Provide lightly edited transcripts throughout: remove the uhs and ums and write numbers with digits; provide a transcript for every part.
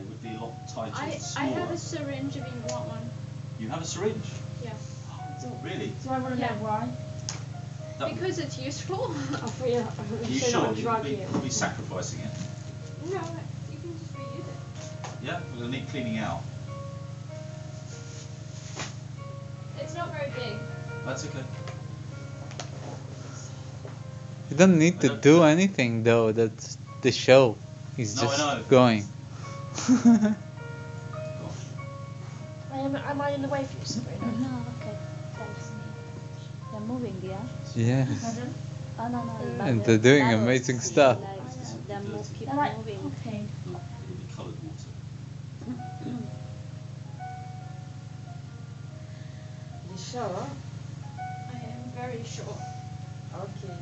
It would be a lot tighter and I smaller. have a syringe if you want one. You have a syringe? Yeah. Really? So I want to know why. Because it's useful. Are you sure? You'll be sacrificing it. No, you can just reuse it. Yeah? We'll need cleaning out. It's not very big. That's okay. You don't need to do anything though, that's the show is No, I just know. going. Gosh. Am I in the way for you, Sabrina? No, okay. Thanks. They're moving, yeah? Yeah. Pardon? Oh, no. And they're doing amazing stuff. Like, keep They're like moving. popping. It'll be coloured water. You sure? I am very sure. Okay.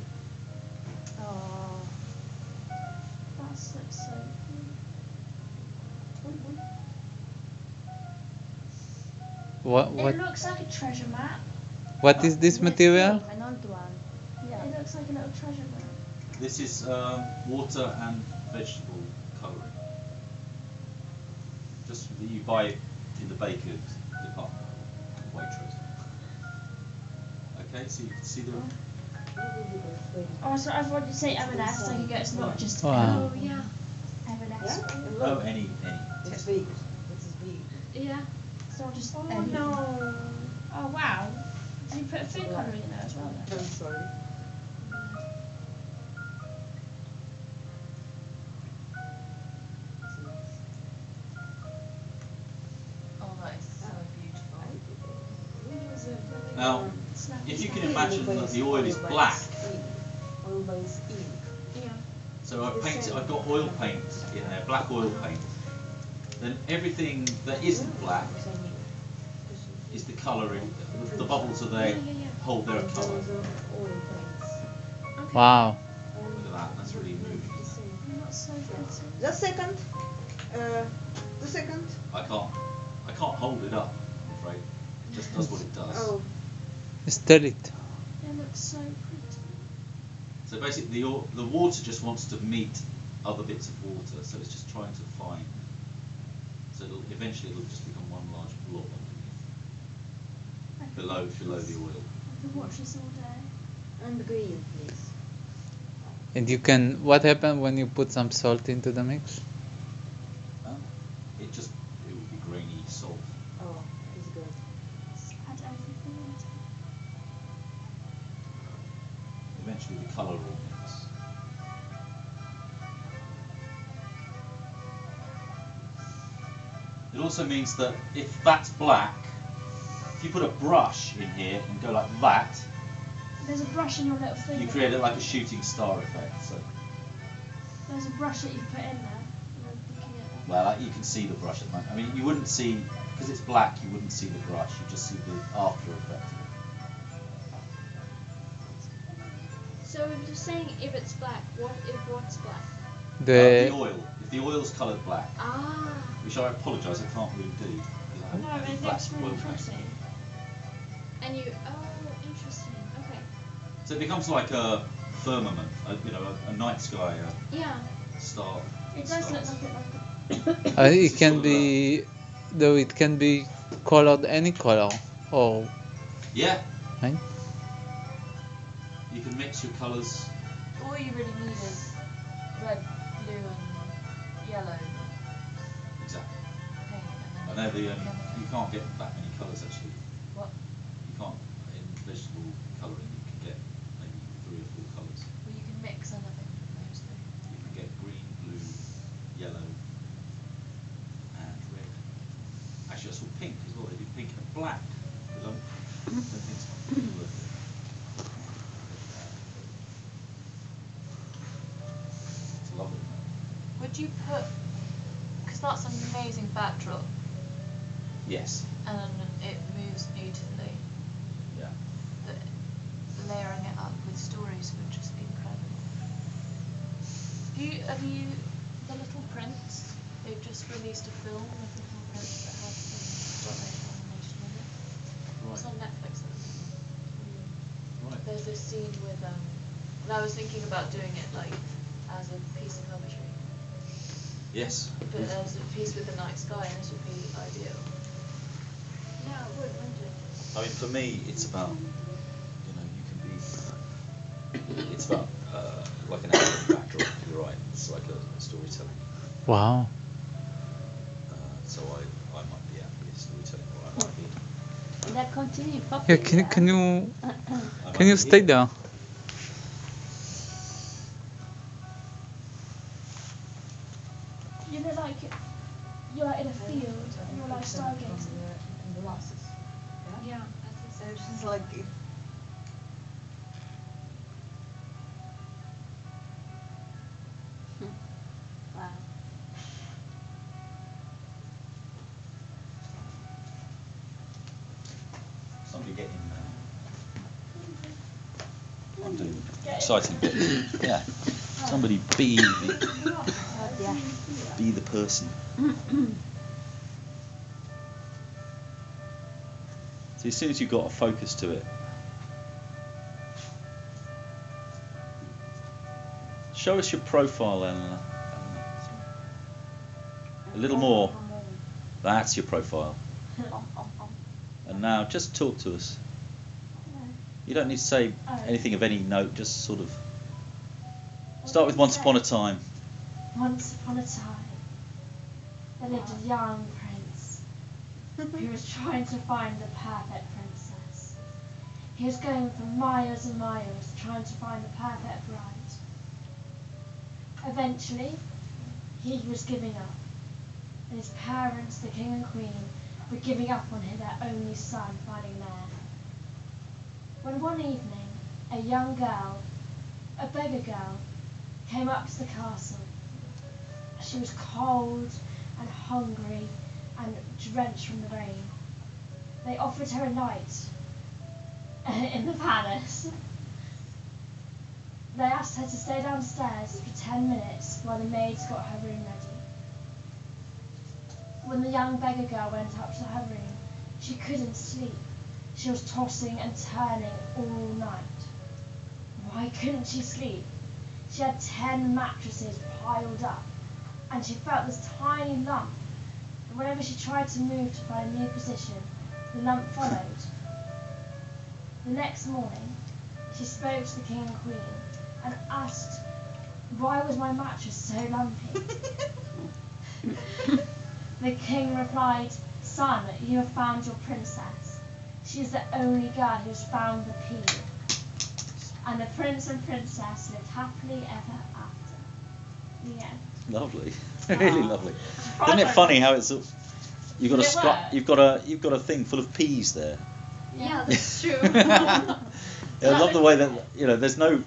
Oh, that looks so cool. What It looks like a treasure map. what is this material? An old one. Yeah. It looks like a little treasure map. This is water and vegetable colouring. Just that you buy it in the baker's department, Waitrose. Okay, so you can see the. Oh, so I wanted to say M&S, so you get it's not just Wow. Oh, yeah. M&S. Oh, any. It's big. This is big. Yeah. It's not just Oh, any. no. Oh, wow. Did you put food colouring in there as well then? I'm sorry. Oh, that is so beautiful. Now, if you can imagine that the oil is black, Always ink. Yeah. so I've got oil paint in there, black oil paint. Then everything that isn't black is the colouring. The bubbles are there, hold their colour. Wow. Look at that, that's really moving. Not so good. Just second. 2 seconds. I can't hold it up, I'm afraid. It just does what it does. Oh. Stir it. It looks so pretty. So basically the water just wants to meet other bits of water, so it's just trying to find. So eventually it'll just become one large blob underneath, below the oil. I could watch this all day. And green, please. And you can, what happens when you put some salt into the mix? It will be grainy salt. Oh, it's good. Just add everything into it. Eventually the colour will mix. It also means that if that's black, if you put a brush in here and go like that, There's a brush in your little thing. you create it like a shooting star effect. So, There's a brush that you've put in there. You're looking at it. well, you can see the brush at the moment. I mean, you wouldn't see, because it's black, you wouldn't see the brush. You just see the after effect. So if you're saying if it's black, what's black? The oil. If the oil's coloured black, Ah. which I apologise, I can't really do. because I No, haven't it black looks really oil paint. pretty. And you. Oh, interesting. Okay. So it becomes like a firmament, a night sky, Yeah. star. It does look stars. like it. Like It can be, though it can be colored any color. Oh, Yeah, right? you can mix your colours. All you really need is red, blue, and yellow Exactly. paint, And and they're then the only, you can't get that many colours actually. What? You can't, in vegetable colouring, you can get maybe 3 or 4 colours. Well, you can mix anything from those three. You can get green, blue, yellow, and red. Actually, I saw pink as well. They do pink and black. Because I don't think it's really worth it. It's lovely. Would you put, because that's an amazing backdrop, Yes. and it moves beautifully, Yeah. but layering it up with stories would just be incredible. Have you the little prints? They've just released a film with little prints that have some stop-motion animation in it. It's on Netflix. Right. There's this scene with and I was thinking about doing it like as a piece of puppetry. Yes. But there's a piece with the night sky, and this would be ideal. Yeah, it would, wouldn't it? I mean, for me, it's about, you can be. It's about like an album backdrop. You're right. It's like a storytelling. Wow. So I might be happy with storytelling, or I might be. That continue Yeah, popping. can you I might can you be stay here. there? You know, like you're like in a field and you're like stargazing. Glasses. Yeah, that's So exactly. she's like, Wow. Somebody getting. I'm doing exciting bit. Yeah. Somebody be the person. So as soon as you've got a focus to it, show us your profile, Eleanor. A little more. That's your profile. And now just talk to us. You don't need to say anything of any note, just sort of start with once upon a time. Once upon a time, there lived a young prince who was trying to find the perfect princess. He was going for miles and miles trying to find the perfect bride. Eventually, he was giving up, and his parents, the king and queen, were giving up on their only son finding an heir. When one evening, a young girl, a beggar girl, came up to the castle. She was cold and hungry and drenched from the rain. They offered her a night in the palace. They asked her to stay downstairs for 10 minutes while the maids got her room ready. When the young beggar girl went up to her room, she couldn't sleep. She was tossing and turning all night. Why couldn't she sleep? She had 10 mattresses piled up, and she felt this tiny lump. And whenever she tried to move to find a new position, the lump followed. The next morning, she spoke to the king and queen and asked, why was my mattress so lumpy? The king replied, son, you have found your princess. She is the only girl who has found the pea. And the prince and princess lived happily ever after. The end. Lovely, really lovely. Isn't it funny how it's you've got you've got a thing full of peas there. Yeah, that's true. Yeah, I love the way that there's no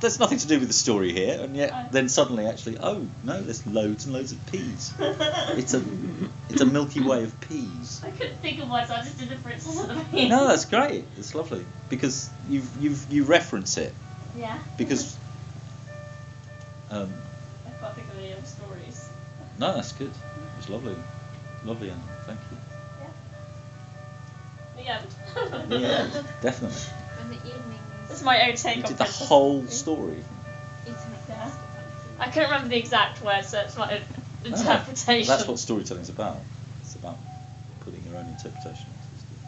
there's nothing to do with the story here, and yet then suddenly actually there's loads and loads of peas. It's a Milky Way of peas. I couldn't think of words, I just did the princess and the pea. No, that's great. It's lovely because you reference it Yeah. because. I can't think of any other stories. No, that's good. It was lovely, Anna. Thank you. Yeah. Yeah, definitely. In the evening. That's my own take You on did the princess. whole story. Yeah. I couldn't remember the exact words, so it's my own interpretation. That's what storytelling's about. It's about putting your own interpretation into the story.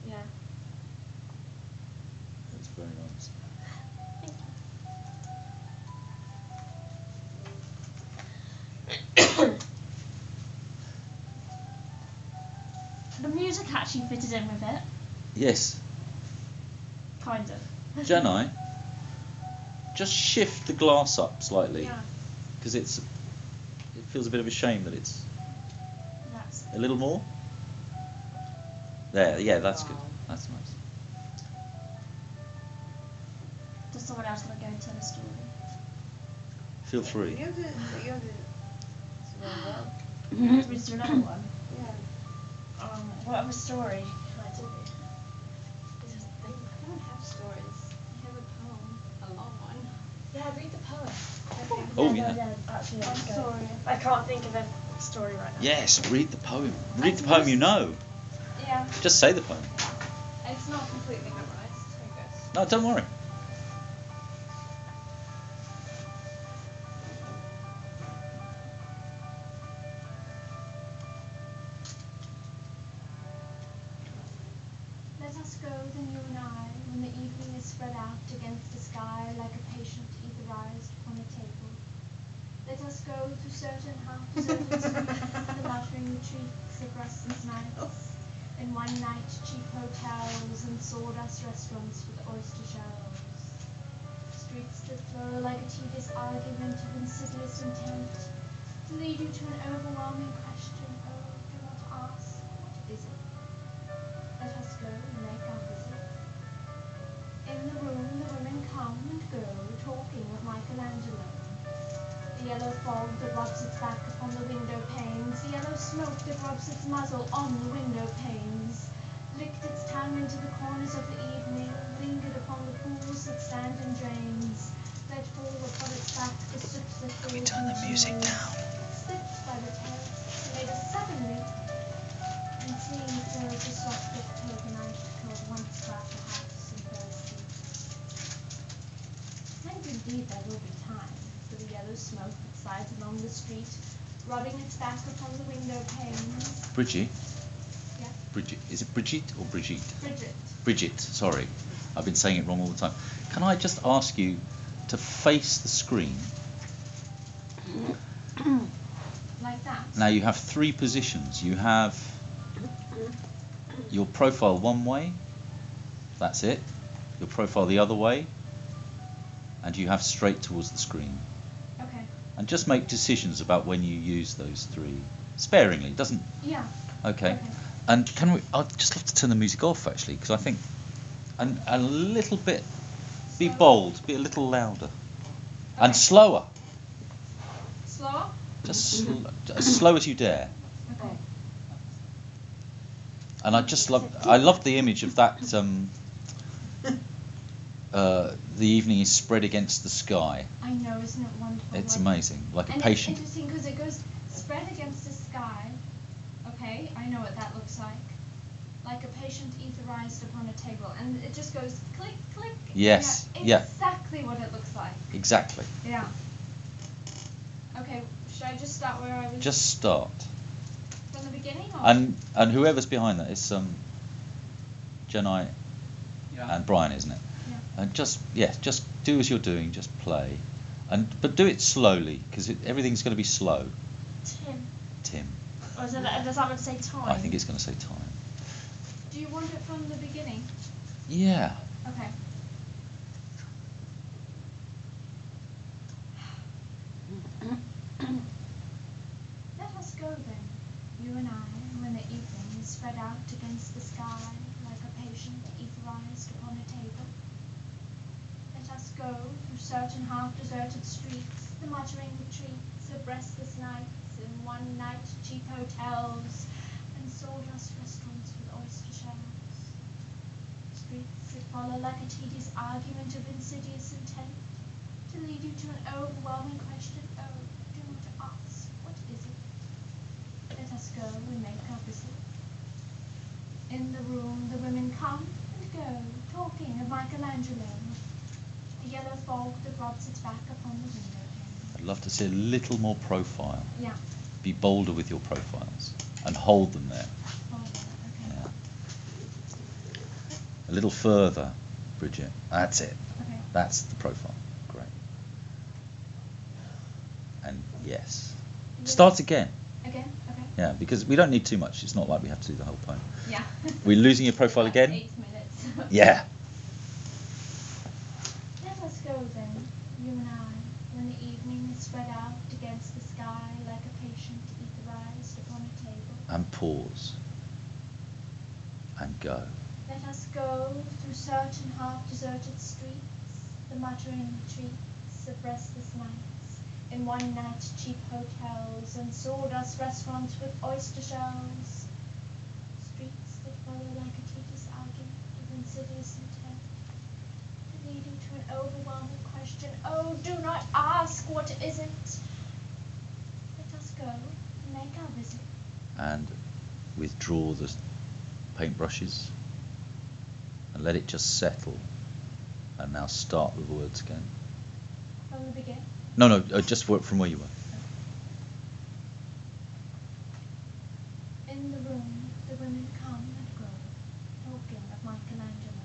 Yeah. It's very nice. The music actually fitted in with it, Yes, kind of. Janai, just shift the glass up slightly Yeah. because it feels a bit of a shame that it's That's a little more. There, yeah, that's good. That's nice. Does someone else want to go and tell a story? Feel free. you're the well. Want me to do another one? Yeah. What other story can I do? I don't have stories. I have a poem, a long one. Yeah, read the poem. Oh, yeah. Actually, I'm sorry. I can't think of a story right now. Yes, read the poem. Read the poem you know. Yeah. Just say the poem. It's not completely memorized, I guess. No, don't worry. Let us go, then you and I, when the evening is spread out against the sky like a patient etherized upon a table. Let us go through certain half-deserted streets, the muttering retreats of restless nights, in one-night cheap hotels and sawdust restaurants with oyster shells. Streets that flow like a tedious argument of insidious intent, to lead you to an overwhelming question. Oh, do not ask, what is it? Let us go and make our visit. In the room the women come and go, talking of Michelangelo. The yellow fog that rubs its back upon the window panes, the yellow smoke that rubs its muzzle on the window panes, licked its tongue into the corners of the evening, lingered upon the pools that stand in drains, let fall upon its back the soot that falls. Can we turn the music down? Slipped by the terrace, made a sudden leap, and seeing there was a soft October night called once about the house and fell asleep. And indeed there will be time for the yellow smoke that slides along the street, rubbing its back upon the window panes. Bridgie? Yeah. Bridget. Is it Brigitte or Brigitte? Bridget. Bridget, sorry. I've been saying it wrong all the time. Can I just ask you to face the screen? Like that. Now you have three positions. You have your profile one way, that's it. Your profile the other way, and you have straight towards the screen. Okay. And just make decisions about when you use those three. Sparingly, doesn't... Yeah. Okay. And can we... I'd just love to turn the music off, actually, because I think... And a little bit... Be bold, be a little louder. And slower. Slower? Just as slow as you dare. Okay. And I loved the image of that, the evening is spread against the sky. I know, isn't it wonderful? It's amazing, like a and patient. it's interesting because it goes spread against the sky. Okay, I know what that looks like a patient etherized upon a table, and it just goes click, click. Yes, yeah. Exactly what it looks like. Exactly. Yeah. Okay, should I just start where I was? Just start. From the beginning? Or? And whoever's behind that is Jenai and Brian, isn't it? Yeah. And just do as you're doing, just play, but do it slowly because everything's going to be slow. Tim. Or does that want to say time? I think it's going to say time. Do you want it from the beginning? Yeah. Okay. Let us go then, you and I, when the evening is spread out against the sky like a patient etherized upon a table. Let us go through certain half-deserted streets, the muttering retreats of restless nights in one-night cheap hotels and sawdust restaurants with oyster shells. Streets that follow like a tedious argument of insidious intent, to lead you to an overwhelming question. Oh, do not ask, what is it? Let us go and make our visit. In the room the women come and go, talking of Michelangelo, the yellow fog that rubs its back upon the window pane. I'd love to see a little more profile. Yeah. Be bolder with your profiles and hold them there. Okay. Yeah. A little further, Bridget. That's it. Okay. That's the profile. Great. And yes. Start again. Again? Okay. Yeah, because we don't need too much. It's not like we have to do the whole poem. Yeah. We're losing your profile again? 8 minutes. Yeah. Let us go then, you and I, when the evening is spread out against the sky like a patient etherized upon a table. And pause. And go. Let us go through certain half-deserted streets, the muttering retreats of restless nights, in one-night cheap hotels and sawdust restaurants with oyster shells. Streets that follow like a tedious argument of insidious intent, to lead you to an overwhelming question. Oh, do not ask, what is it? Let us go and make our visit. And withdraw the paintbrushes and let it just settle. And now start with the words again. From the beginning? No, just work from where you were. In the room, the women come and go, talking painting of Michelangelo.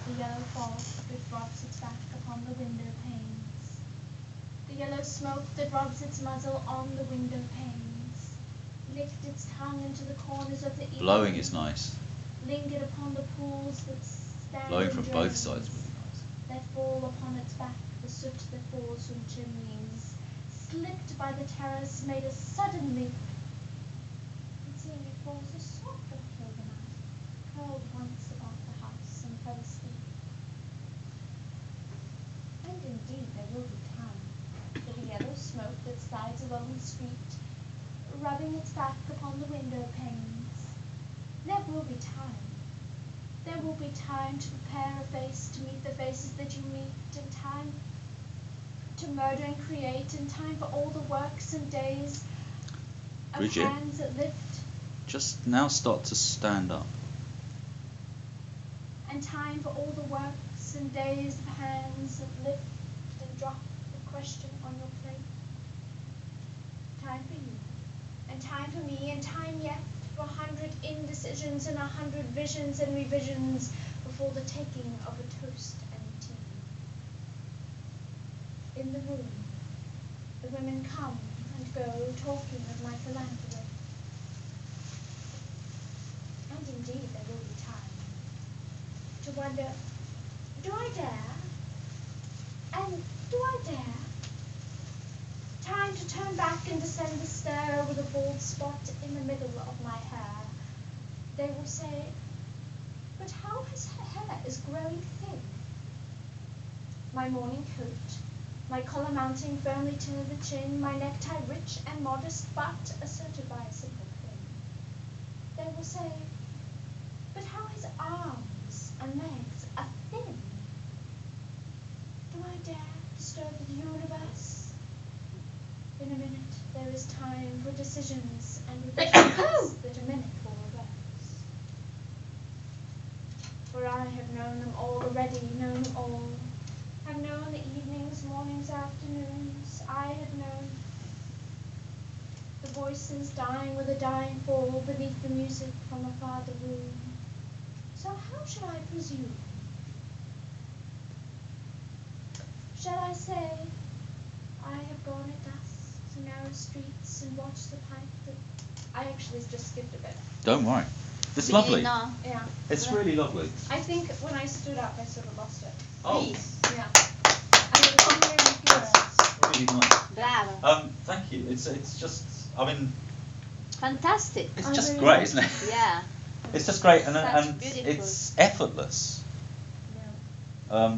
The yellow fog that rubs its back upon the window panes. The yellow smoke that rubs its muzzle on the window panes. Licked its tongue into the corners of the evening. Blowing is nice. Lingered upon the pools that stand Blowing in from both drains. sides would be nice. Let fall upon its back the soot that falls from chimneys. Slipped by the terrace, made a sudden leap. And seeing it falls a softer clover night, curled once about the house and fell asleep. And indeed there will be time for the yellow smoke that slides along the street, rubbing its back upon the window panes. There will be time. There will be time to prepare a face to meet the faces that you meet, and time to murder and create, and time for all the works and days of Bridget, hands that lift, just now start to stand up. and time for all the works and days of hands that lift and drop the question on your plate. Time for you, and time for me, and time yet for 100 indecisions and 100 visions and revisions before the taking of a toast and tea. In the room, the women come and go, talking of Michelangelo. And indeed there will be time to wonder, do I dare? And do I dare? Time to turn back and descend the stair over the bald spot in the middle of my hair. They will say, but how his hair is growing thin. My morning coat, my collar mounting firmly to the chin, my necktie rich and modest, but asserted by a simple pin. They will say, but how his arms and legs are thin. Do I dare disturb the universe? In a minute there is time for decisions and revisions that a minute will reverse. For I have known them all already, known them all. Have known the evenings, mornings, afternoons. I have known the voices dying with a dying fall beneath the music from a farther room. So how shall I presume? Shall I say, I have gone at dusk to narrow streets and watched the pipe that... I actually just skipped a bit. Don't worry. It's lovely. No. Yeah. It's really lovely. I think when I stood up I sort of lost it. Oh, Yeah. I was wondering if you were... really nice. Bravo. Thank you. It's just, I mean, Fantastic. it's I just really great, like isn't it? Yeah. It's just great, and Such and beautiful. it's effortless. Yeah.